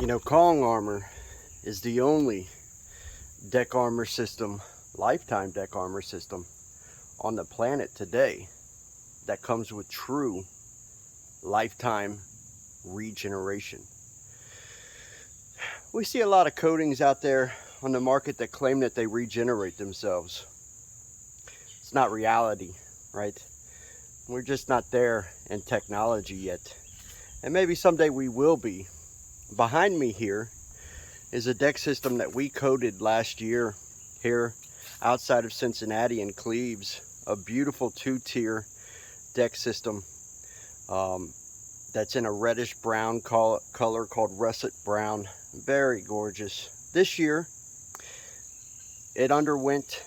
You know, Kong Armor is the only deck armor system, lifetime deck armor system on the planet today that comes with true lifetime regeneration. We see a lot of coatings out there on the market that claim that they regenerate themselves. It's not reality, right? We're just not there in technology yet. And maybe someday we will be. Behind me here is a deck system that we coated last year here outside of Cincinnati and Cleves. A beautiful 2-tier deck system that's in a reddish brown color called russet brown. Very gorgeous. This year it underwent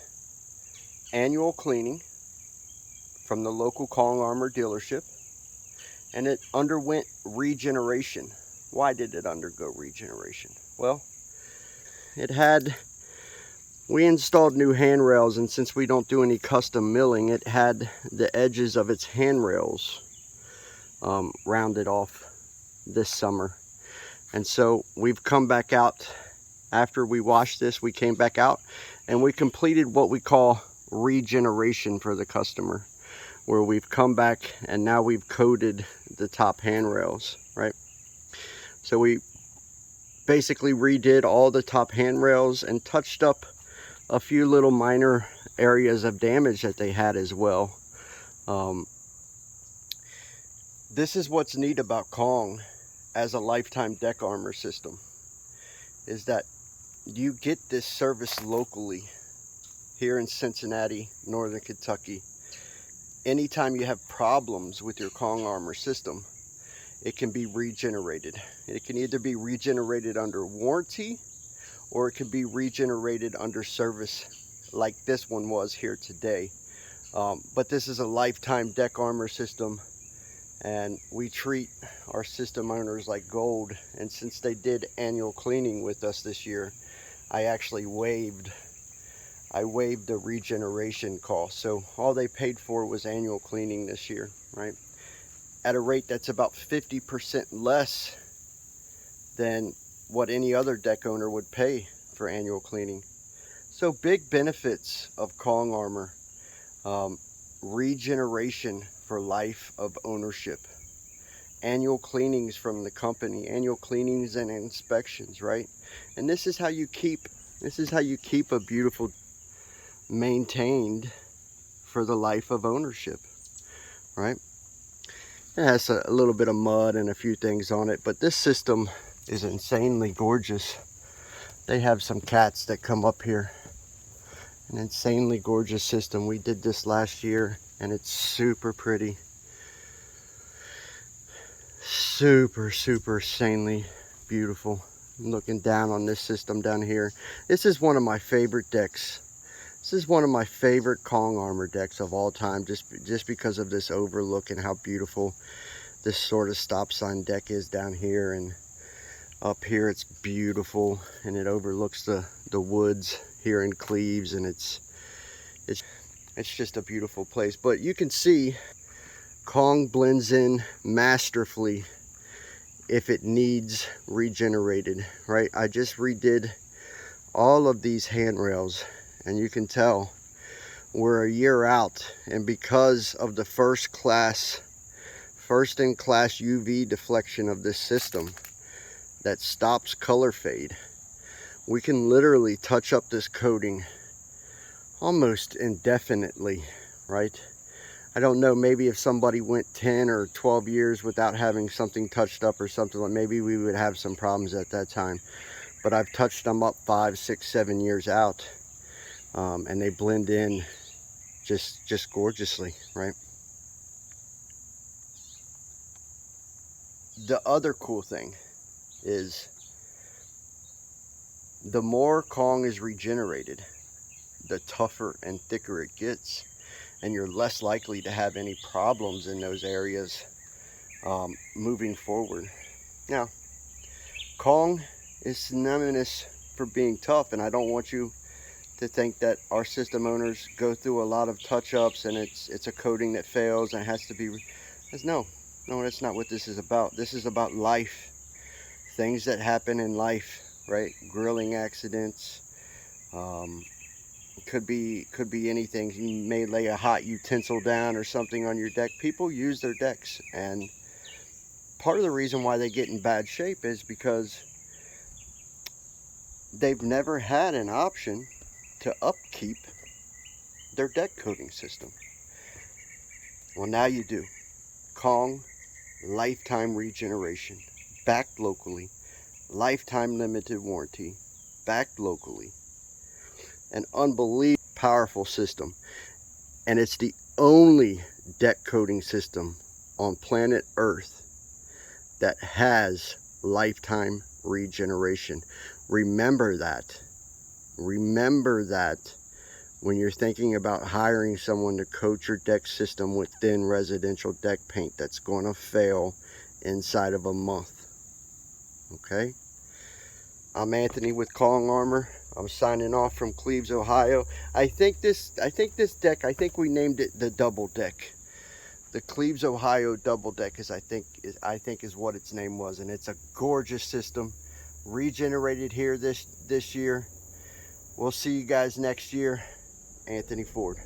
annual cleaning from the local Kong Armor dealership, and it underwent regeneration. Why did it undergo regeneration? Well, we installed new handrails, and since we don't do any custom milling, it had the edges of its handrails rounded off this summer. And so we've come back out. After we washed this, we came back out and we completed what we call regeneration for the customer, where we've come back and now we've coated the top handrails, right? So we basically redid all the top handrails and touched up a few little minor areas of damage that they had as well. This is what's neat about Kong as a lifetime deck armor system, is that you get this service locally here in Cincinnati, Northern Kentucky. Anytime you have problems with your Kong Armor system, it can be regenerated. It can either be regenerated under warranty, or it can be regenerated under service like this one was here today. But this is a lifetime deck armor system, and we treat our system owners like gold. And since they did annual cleaning with us this year, I actually waived the regeneration cost. So all they paid for was annual cleaning this year, right? At a rate that's about 50% less than what any other deck owner would pay for annual cleaning. So big benefits of Kong Armor. Regeneration for life of ownership. Annual cleanings from the company, annual cleanings and inspections, right? And this is how you keep a beautiful maintained for the life of ownership, right? It has a little bit of mud and a few things on it, but this system is insanely gorgeous. They have some cats that come up here. An insanely gorgeous system. We did this last year and it's super pretty. Super insanely beautiful. I'm looking down on this system down here. This is one of my favorite decks. This is one of my favorite Kong Armor decks of all time, just because of this overlook and how beautiful this sort of stop sign deck is down here. And up here it's beautiful, and it overlooks the woods here in Cleves, and it's just a beautiful place. But you can see Kong blends in masterfully if it needs regenerated, right? I just redid all of these handrails, and you can tell we're a year out, and because of the first in class UV deflection of this system that stops color fade, we can literally touch up this coating almost indefinitely, right? I don't know, maybe if somebody went 10 or 12 years without having something touched up or something, like maybe we would have some problems at that time. But I've touched them up 5, 6, 7 years out, and they blend in just gorgeously, right? The other cool thing is the more Kong is regenerated, the tougher and thicker it gets, and you're less likely to have any problems in those areas moving forward. Now, Kong is synonymous for being tough, and I don't want you to think that our system owners go through a lot of touch-ups and it's a coating that fails and has to be. No, that's not what this is about. This is about life things that happen in life, right? Grilling accidents, could be anything. You may lay a hot utensil down or something on your deck. People use their decks, and part of the reason why they get in bad shape is because they've never had an option to upkeep their deck coating system. Well, now you do. Kong Lifetime Regeneration, backed locally, lifetime limited warranty, backed locally. An unbelievably powerful system, and it's the only deck coating system on planet Earth that has lifetime regeneration. Remember that. Remember that when you're thinking about hiring someone to coat your deck system with thin residential deck paint that's going to fail inside of a month. Okay? I'm Anthony with Kong Armor. I'm signing off from Cleves, Ohio. I think this deck, I think we named it the double deck. The Cleves, Ohio double deck is I think is what its name was, and it's a gorgeous system. Regenerated here this year. We'll see you guys next year. Anthony Ford.